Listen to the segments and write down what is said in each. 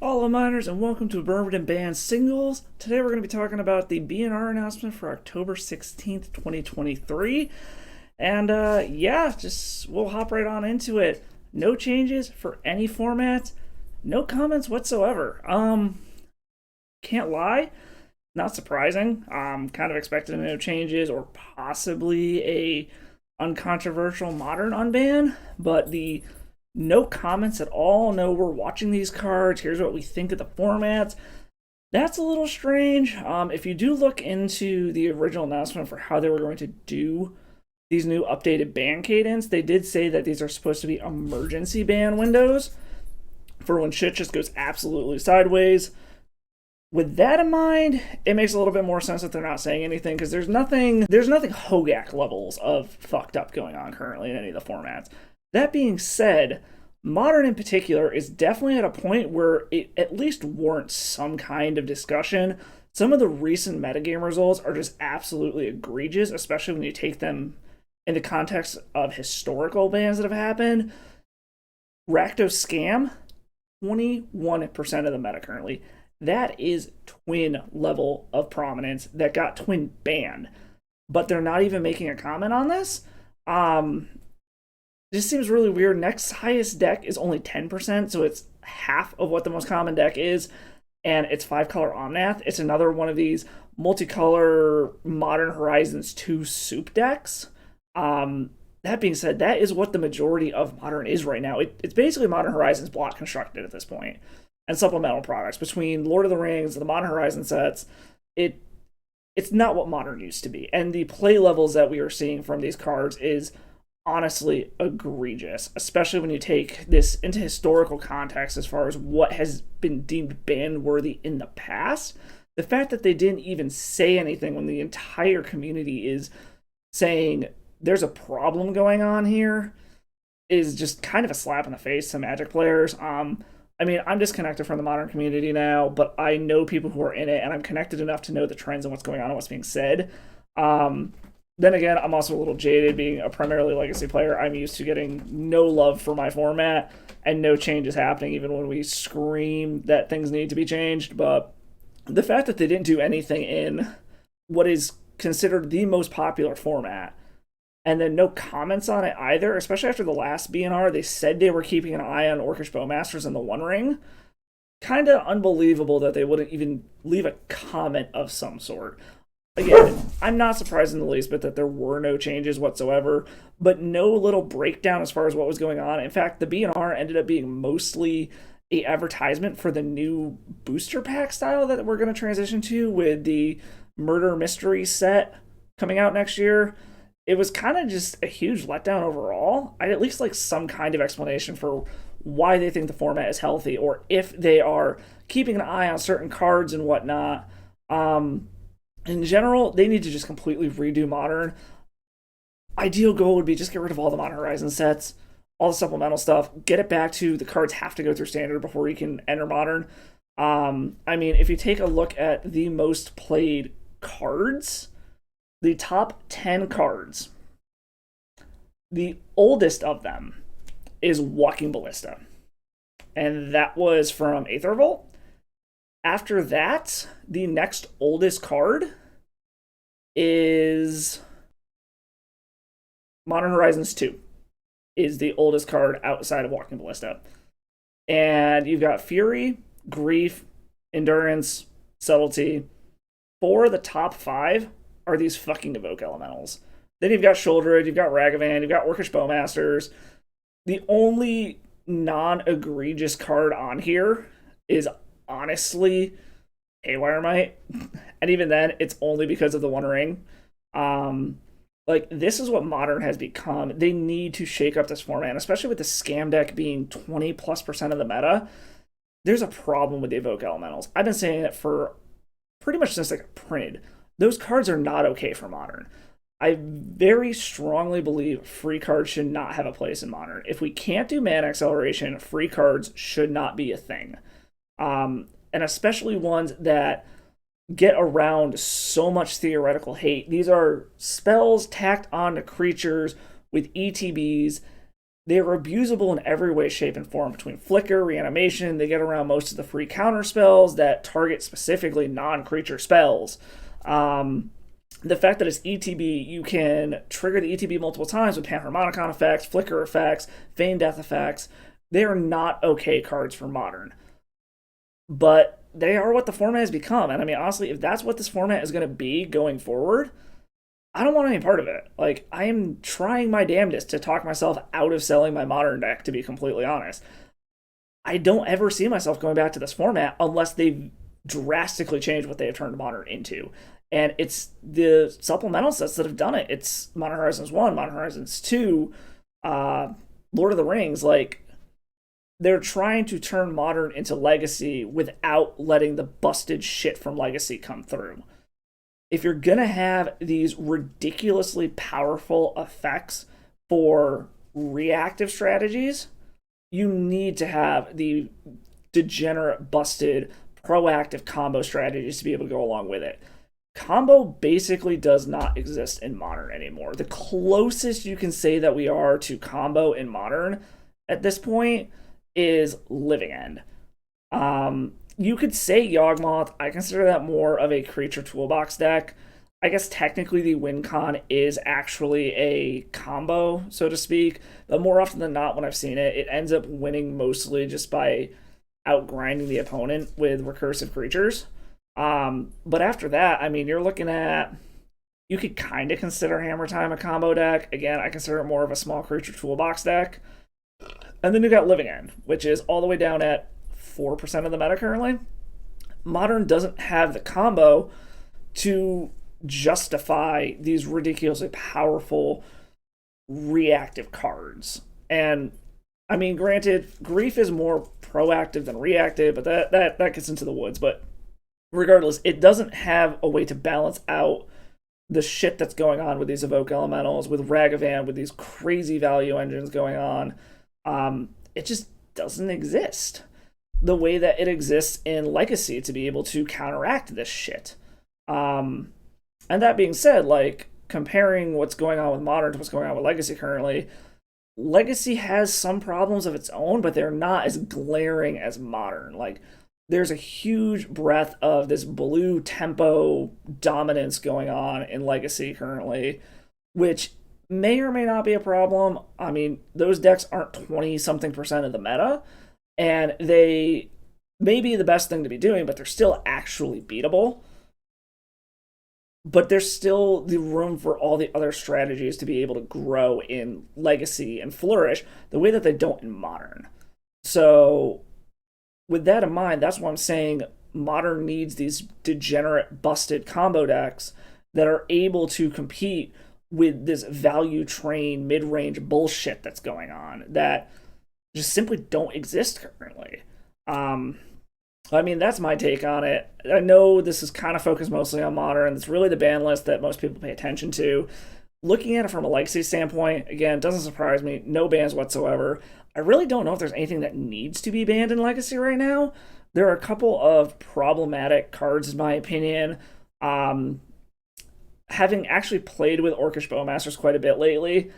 Hello Miners, and welcome to Bourbon Band Singles. Today we're going to be talking about the B&R announcement for October 16th, 2023. And we'll hop right on into it. No changes for any format, no comments whatsoever. Can't lie, not surprising. Kind of expected no changes or possibly a uncontroversial modern unban, but the no comments at all. No, we're watching these cards. Here's what we think of the formats. That's a little strange. If you do look into the original announcement for how they were going to do these new updated ban cadence, they did say that these are supposed to be emergency ban windows for when shit just goes absolutely sideways. With that in mind, it makes a little bit more sense that they're not saying anything because there's nothing Hogak levels of fucked up going on currently in any of the formats. That being said, Modern in particular is definitely at a point where it at least warrants some kind of discussion. Some of the recent metagame results are just absolutely egregious, especially when you take them in the context of historical bans that have happened. Rakdos Scam, 21% of the meta currently. That is twin level of prominence that got twin banned. But they're not even making a comment on this. This seems really weird. Next highest deck is only 10%, so it's half of what the most common deck is, and it's 5-color Omnath. It's another one of these multicolor Modern Horizons 2 soup decks. That being said, that is what the majority of Modern is right now. It's basically Modern Horizons block constructed at this point, and supplemental products. Between Lord of the Rings and the Modern Horizon sets, it's not what Modern used to be. And the play levels that we are seeing from these cards is honestly egregious, especially when you take this into historical context as far as what has been deemed ban worthy in the past. The fact that they didn't even say anything when the entire community is saying there's a problem going on here is just kind of a slap in the face to Magic players. I'm disconnected from the Modern community now, but I know people who are in it, and I'm connected enough to know the trends and what's going on and what's being said. Then again, I'm also a little jaded being a primarily legacy player. I'm used to getting no love for my format and no changes happening even when we scream that things need to be changed. But the fact that they didn't do anything in what is considered the most popular format and then no comments on it either, especially after the last B&R, they said they were keeping an eye on Orcish Bowmasters in the One Ring. Kind of unbelievable that they wouldn't even leave a comment of some sort. Again, I'm not surprised in the least bit that there were no changes whatsoever, but no little breakdown as far as what was going on. In fact, the B&R ended up being mostly a advertisement for the new booster pack style that we're going to transition to with the Murder Mystery set coming out next year. It was kind of just a huge letdown overall. I'd at least like some kind of explanation for why they think the format is healthy or if they are keeping an eye on certain cards and whatnot. In general, they need to just completely redo Modern. Ideal goal would be just get rid of all the Modern Horizon sets, all the supplemental stuff, get it back to the cards have to go through Standard before you can enter Modern. If you take a look at the most played cards, the top 10 cards, the oldest of them is Walking Ballista. And that was from Aether Revolt. After that, the next oldest card is Modern Horizons 2 is the oldest card outside of Walking Ballista. And you've got Fury, Grief, Endurance, Subtlety. 4 of the top 5 are these fucking Evoke Elementals. Then you've got Sheoldred, you've got Ragavan, you've got Orcish Bowmasters. The only non-egregious card on here is honestly Haywire Might, and even then it's only because of the One Ring. This is what Modern has become. They need to shake up this format, especially with the scam deck being 20+% of the meta. There's a problem with the Evoke Elementals. I've been saying it for pretty much since they got printed. Those cards are not okay for Modern. I very strongly believe free cards should not have a place in Modern. If we can't do mana acceleration, free cards should not be a thing. And especially ones that get around so much theoretical hate. These are spells tacked onto creatures with ETBs They are abusable in every way, shape, and form between flicker, reanimation. They get around most of the free counter spells that target specifically non creature spells. The fact that it's ETB, you can trigger the ETB multiple times with Panharmonicon effects, flicker effects, Feign Death effects. They are not okay cards for modern. But they are what the format has become. And I mean, honestly, if that's what this format is going to be going forward, I don't want any part of it. Like, I am trying my damnedest to talk myself out of selling my modern deck, to be completely honest. I don't ever see myself going back to this format unless they drastically change what they have turned modern into. And it's the supplemental sets that have done it. It's Modern Horizons 1, Modern Horizons 2, Lord of the Rings. Like, they're trying to turn modern into legacy without letting the busted shit from legacy come through. If you're gonna have these ridiculously powerful effects for reactive strategies, you need to have the degenerate, busted, proactive combo strategies to be able to go along with it. Combo basically does not exist in modern anymore. The closest you can say that we are to combo in modern at this point is Living End. You could say Yawgmoth. I consider that more of a creature toolbox deck. I guess technically the WinCon is actually a combo, so to speak, but more often than not, when I've seen it, it ends up winning mostly just by outgrinding the opponent with recursive creatures. But after that, I mean, you're looking at, you could kind of consider Hammer Time a combo deck. Again, I consider it more of a small creature toolbox deck. And then you got Living End, which is all the way down at 4% of the meta currently. Modern doesn't have the combo to justify these ridiculously powerful reactive cards. And I mean, granted, Grief is more proactive than reactive, but that gets into the woods. But regardless, it doesn't have a way to balance out the shit that's going on with these Evoke Elementals, with Ragavan, with these crazy value engines going on. It just doesn't exist the way that it exists in Legacy to be able to counteract this shit. And that being said, like, comparing what's going on with Modern to what's going on with Legacy currently, Legacy has some problems of its own, but they're not as glaring as Modern. Like, there's a huge breadth of this blue tempo dominance going on in Legacy currently, which may or may not be a problem. I mean, those decks aren't 20-something% of the meta, and they may be the best thing to be doing, but they're still actually beatable. But there's still the room for all the other strategies to be able to grow in Legacy and flourish the way that they don't in Modern. So, with that in mind, that's why I'm saying Modern needs these degenerate, busted combo decks that are able to compete with this value train, mid-range bullshit that's going on that just simply don't exist currently. I mean, that's my take on it. I know this is kind of focused mostly on Modern. It's really the ban list that most people pay attention to. Looking at it from a Legacy standpoint, again, it doesn't surprise me. No bans whatsoever. I really don't know if there's anything that needs to be banned in Legacy right now. There are a couple of problematic cards, in my opinion. Having actually played with Orcish Bowmasters quite a bit lately,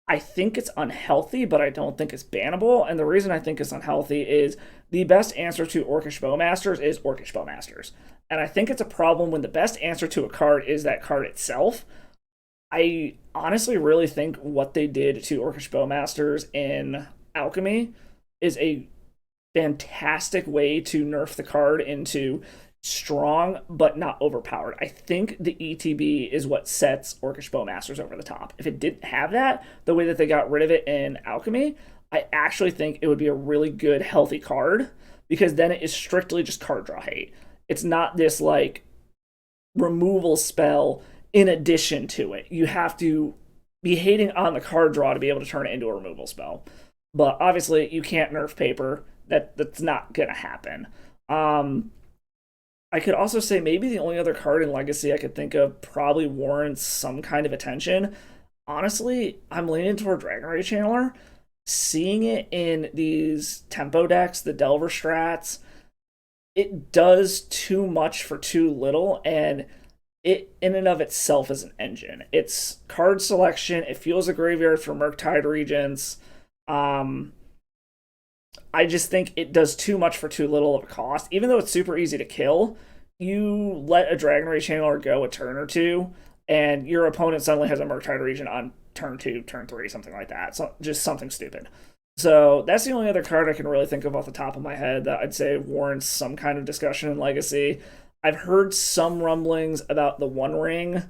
I think it's unhealthy, but I don't think it's bannable. And the reason I think it's unhealthy is the best answer to Orcish Bowmasters is Orcish Bowmasters. And I think it's a problem when the best answer to a card is that card itself. I honestly really think what they did to Orcish Bowmasters in Alchemy is a fantastic way to nerf the card into strong but not overpowered. I think the ETB is what sets Orcish Bowmasters over the top. If it didn't have that, the way that they got rid of it in Alchemy, I actually think it would be a really good, healthy card, because then it is strictly just card draw hate. It's not this, like, removal spell in addition to it. You have to be hating on the card draw to be able to turn it into a removal spell. But obviously, you can't nerf paper. That's not going to happen. I could also say maybe the only other card in Legacy I could think of probably warrants some kind of attention. Honestly, I'm leaning toward Dragon Rage Channeler. Seeing it in these tempo decks, the Delver strats, it does too much for too little, and it in and of itself is an engine. It's card selection, it fuels a graveyard for Murktide Regents, Um, I just think it does too much for too little of a cost. Even though it's super easy to kill, you let a Dragon Rage Channeler go a turn or two, and your opponent suddenly has a Murktide Regent on turn two, turn three, something like that. So just something stupid. So that's the only other card I can really think of off the top of my head that I'd say warrants some kind of discussion in Legacy. I've heard some rumblings about the One Ring,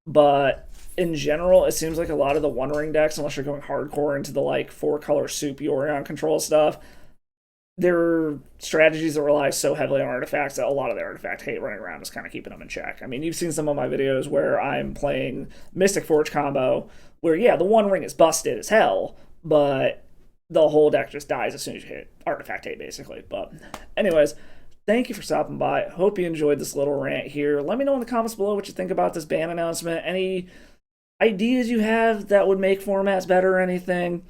but in general, it seems like a lot of the One Ring decks, unless you're going hardcore into the like four color soup Yorion control stuff, their strategies that rely so heavily on artifacts that a lot of their artifact hate running around is kind of keeping them in check. I mean, you've seen some of my videos where I'm playing Mystic Forge combo, where yeah, the One Ring is busted as hell, but the whole deck just dies as soon as you hit artifact hate, basically. But, anyways, thank you for stopping by. Hope you enjoyed this little rant here. Let me know in the comments below what you think about this ban announcement. Any ideas you have that would make formats better or anything.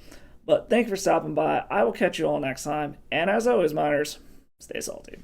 But thank you for stopping by. I will catch you all next time. And as always, miners, stay salty.